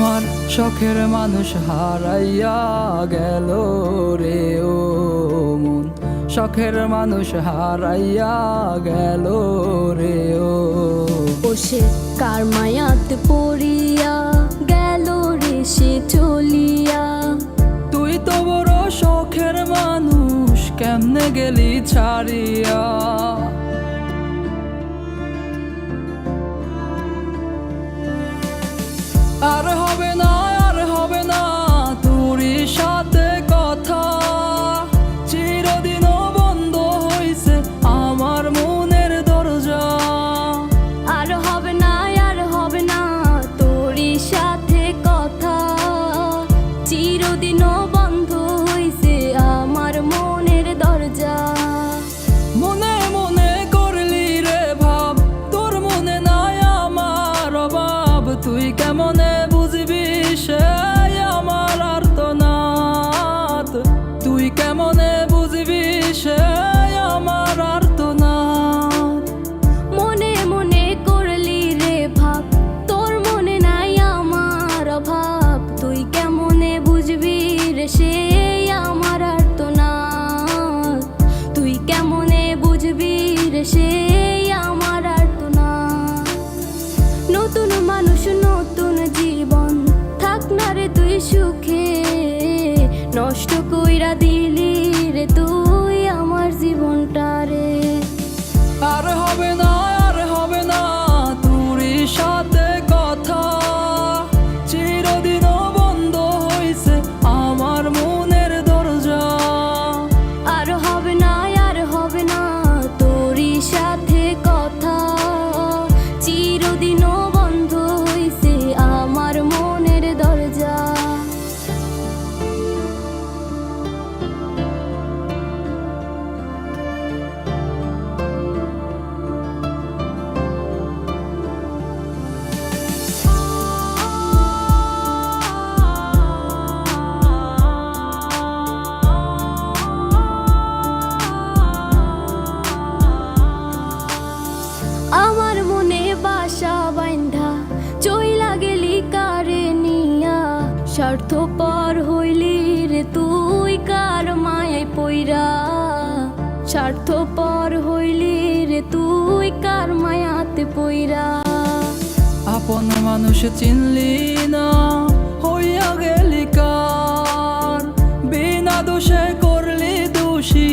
আমার শখের মানুষ হারাইয়া গেল রে ও মন, শখের মানুষ হারাইয়া গেল রে ও। সে কার মায়াতে পড়িয়া গেল রে সে চলিয়া। তুই তো বড় শখের মানুষ, কেমনে গেলি ছাড়িয়া। আর হবে না, আর হবে না তোরই সাথে কথা, চিরদিনও বন্ধ হইছে আমার মনের দরজা। আর হবে না, আর হবে না তোরই সাথে কথা, চিরদিনও বন্ধ হইছে আমার মনের দরজা। মনে মনে করলি রে ভাব, তোর মনে নাই আমার অভাব। তুই কেমনে বুঝবি সে আমার আর্তনাদ, তুই কেমনে বুঝবি সে আমার আর্তনাদ। মনে মনে করলি রে ভাব, তোর মনে নাই আমার অভাব। তুই কেমনে বুঝবি রে সে আমার আর্তনাদ, তুই কেমনে বুঝবি রে সে আমার আর্তনাদ। নতুন মানুষ নতুন জীবন, থাক না রে তুই সুখে, নষ্ট কইরা দিলি রে তুই আমার জীবনটা রে। আর হবে না, আর হবে না তোরই সাথে কথা, চিরদিনও বন্ধ হইছে আমার মনের দরজা। আর হবে না, আর হবে না তোরই সাথে কথা, চিরদিনও বন্ধ হইছে আমার মনের দরজা। আমার মনে বাসা বাইন্ধা চইলা গেলি কারে নিয়া, স্বার্থপর হইলি রে তুই কার মায়ায় পইরা। স্বার্থপর হইলি রে তুই কার মায়াতে পইরা। আপন মানুষ চিনলি না, হইয়া গেলি কার। বিনা দোষে করলি দোষী,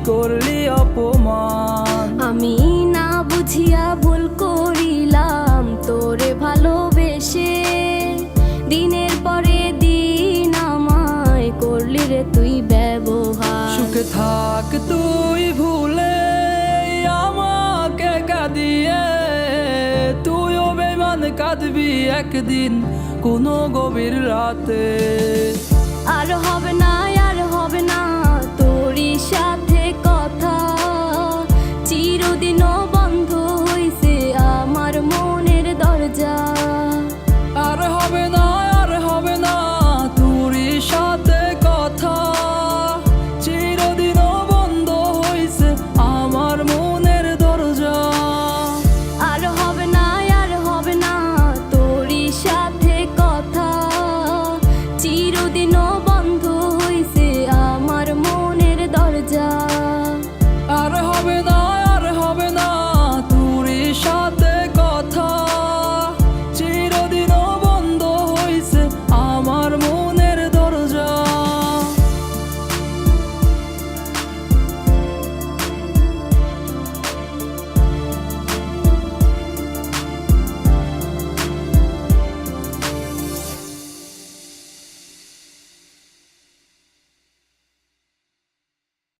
করলি অপমান। আমি না বুঝিয়া ভুল করিলাম তোরে ভালোবেসে, দিনের পরে দিন আমায় করলি রে তুই ব্যবহার। সুখে থাক তুই ভুলে আমাকে কাঁদিয়ে, তুইও বেমান কাঁদবি একদিন কোনো গভীর রাতে। আর হবে না, আর হবে না তোরই সাথে কথা, চিরদিনও